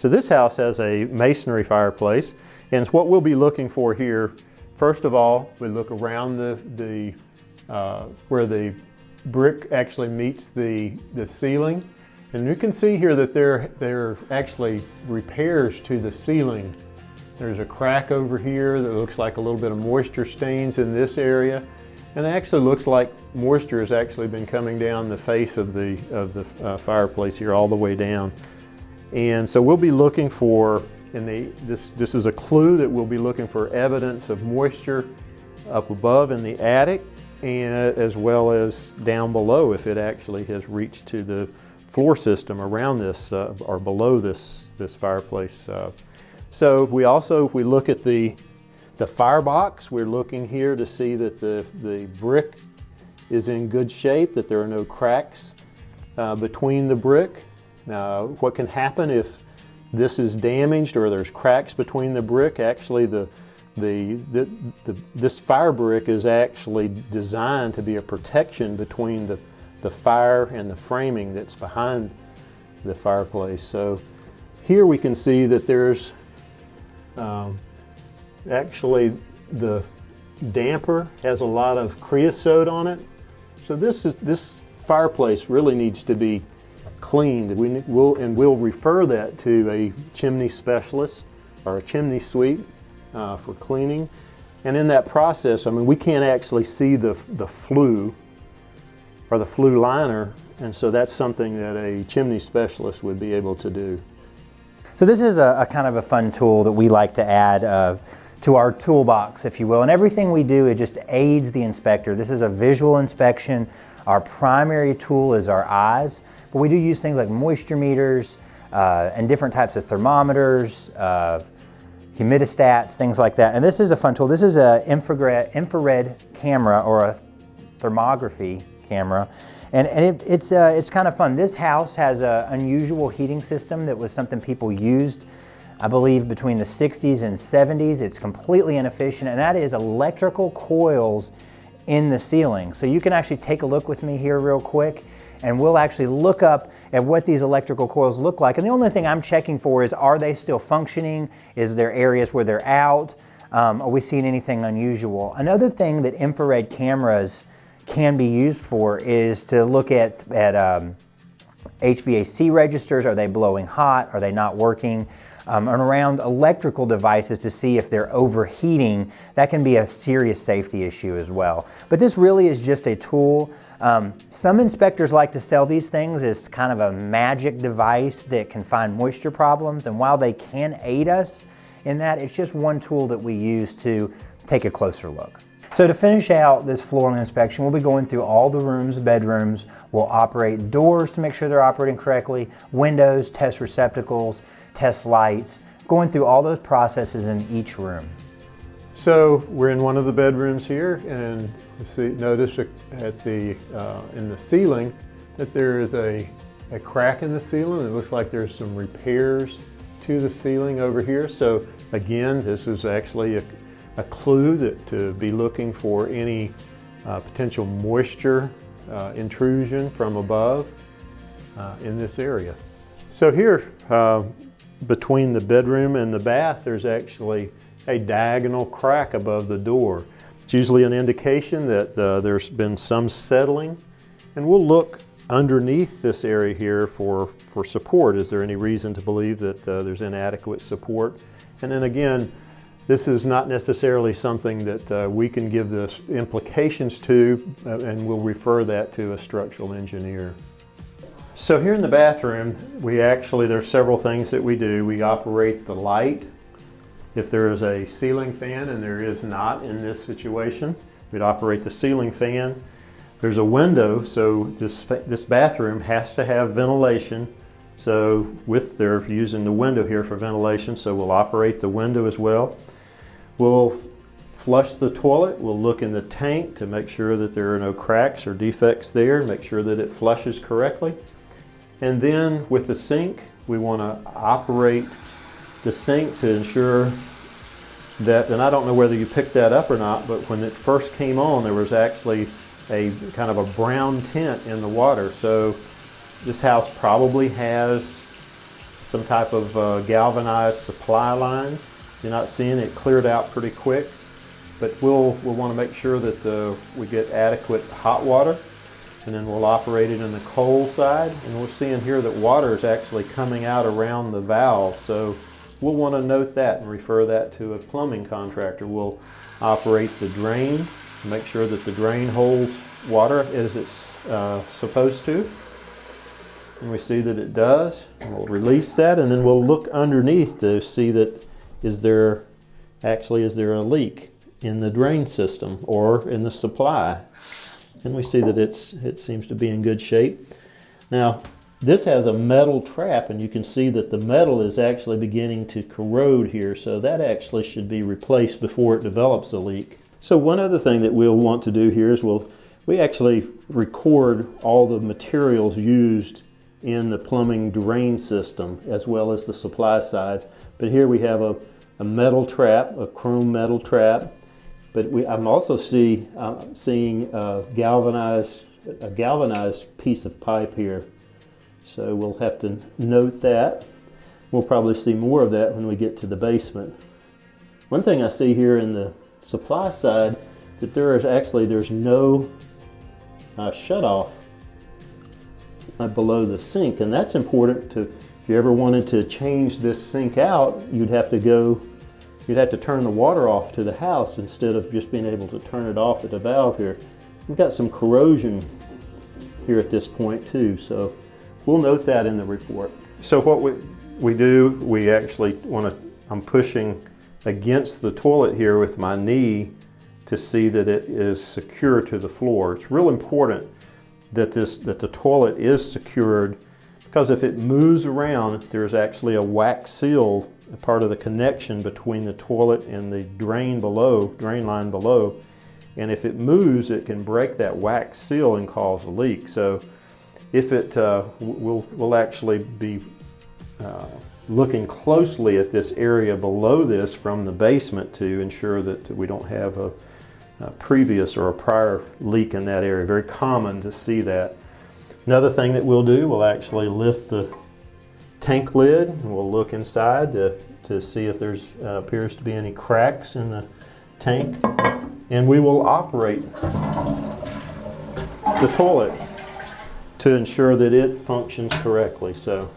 So this house has a masonry fireplace, and what we'll be looking for here, first of all, we look around where the brick actually meets the ceiling. And you can see here that there are actually repairs to the ceiling. There's a crack over here that looks like a little bit of moisture stains in this area. And it actually looks like moisture has actually been coming down the face of the fireplace here all the way down. And so we'll be looking for, this is a clue that we'll be looking for evidence of moisture up above in the attic, and as well as down below if it actually has reached to the floor system around this or below this fireplace. So we also, if we look at the firebox, we're looking here to see that the brick is in good shape, that there are no cracks between the brick. What can happen if this is damaged or there's cracks between the brick? Actually, this fire brick is actually designed to be a protection between the fire and the framing that's behind the fireplace. So here we can see that there's actually the damper has a lot of creosote on it. So this fireplace really needs to be cleaned. We'll refer that to a chimney specialist or a chimney sweep for cleaning. And in that process, I mean, we can't actually see the flue or the flue liner, and so that's something that a chimney specialist would be able to do. So this is a kind of a fun tool that we like to add to our toolbox, if you will. And everything we do, it just aids the inspector. This is a visual inspection. Our primary tool is our eyes, but we do use things like moisture meters and different types of thermometers, humidistats, things like that. And this is a fun tool. This is an infrared camera or a thermography camera. And it's kind of fun. This house has an unusual heating system that was something people used, I believe, between the 60s and 70s. It's completely inefficient, and that is electrical coils in the ceiling. So you can actually take a look with me here real quick, and we'll actually look up at what these electrical coils look like. And the only thing I'm checking for is, are they still functioning? Is there areas where they're out? Are we seeing anything unusual? Another thing that infrared cameras can be used for is to look at HVAC registers. Are they blowing hot? Are they not working? And around electrical devices to see if they're overheating. That can be a serious safety issue as well. But this really is just a tool. Some inspectors like to sell these things as kind of a magic device that can find moisture problems, and while they can aid us in that, it's just one tool that we use to take a closer look. So to finish out this flooring inspection, we'll be going through all the rooms, bedrooms. We'll operate doors to make sure they're operating correctly, windows, test receptacles, test lights, going through all those processes in each room. So we're in one of the bedrooms here, and notice at in the ceiling that there is a crack in the ceiling. It looks like there's some repairs to the ceiling over here. So again, this is actually a clue that to be looking for any potential moisture intrusion from above in this area. So here, between the bedroom and the bath, there's actually a diagonal crack above the door. It's usually an indication that there's been some settling, and we'll look underneath this area here for support. Is there any reason to believe that there's inadequate support? And then again, this is not necessarily something that we can give the implications to, and we'll refer that to a structural engineer. So here in the bathroom, there's several things that we do. We operate the light. If there is a ceiling fan, and there is not in this situation, we'd operate the ceiling fan. There's a window, so this bathroom has to have ventilation. So they're using the window here for ventilation, so we'll operate the window as well. We'll flush the toilet. We'll look in the tank to make sure that there are no cracks or defects there, make sure that it flushes correctly. And then with the sink, we want to operate the sink to ensure that, and I don't know whether you picked that up or not, but when it first came on, there was actually a kind of a brown tint in the water. So this house probably has some type of galvanized supply lines. You're not seeing it cleared out pretty quick, but we'll want to make sure that we get adequate hot water, and then we'll operate it in the cold side. And we're seeing here that water is actually coming out around the valve, so we'll want to note that and refer that to a plumbing contractor. We'll operate the drain, make sure that the drain holds water as it's supposed to. And we see that it does. And we'll release that, and then we'll look underneath to see that is there a leak in the drain system or in the supply. And we see that it seems to be in good shape. Now, this has a metal trap, and you can see that the metal is actually beginning to corrode here, so that actually should be replaced before it develops a leak. So one other thing that we'll want to do here is we actually record all the materials used in the plumbing drain system as well as the supply side. But here we have a metal trap, a chrome metal trap, but I'm also seeing a galvanized piece of pipe here. So we'll have to note that. We'll probably see more of that when we get to the basement. One thing I see here in the supply side, that there's no shut-off below the sink, and that's important to, if you ever wanted to change this sink out, you'd have to turn the water off to the house instead of just being able to turn it off at the valve here. We've got some corrosion here at this point too, so we'll note that in the report. So what we do, we actually I'm pushing against the toilet here with my knee to see that it is secure to the floor. It's real important that the toilet is secured, because if it moves around, there's actually a wax seal, a part of the connection between the toilet and the drain line below. And if it moves, it can break that wax seal and cause a leak. So if we'll actually be looking closely at this area below this from the basement to ensure that we don't have a previous or a prior leak in that area. Very common to see that. Another thing that we'll do, we'll actually lift the tank lid and we'll look inside to see if there's appears to be any cracks in the tank, and we will operate the toilet to ensure that it functions correctly. So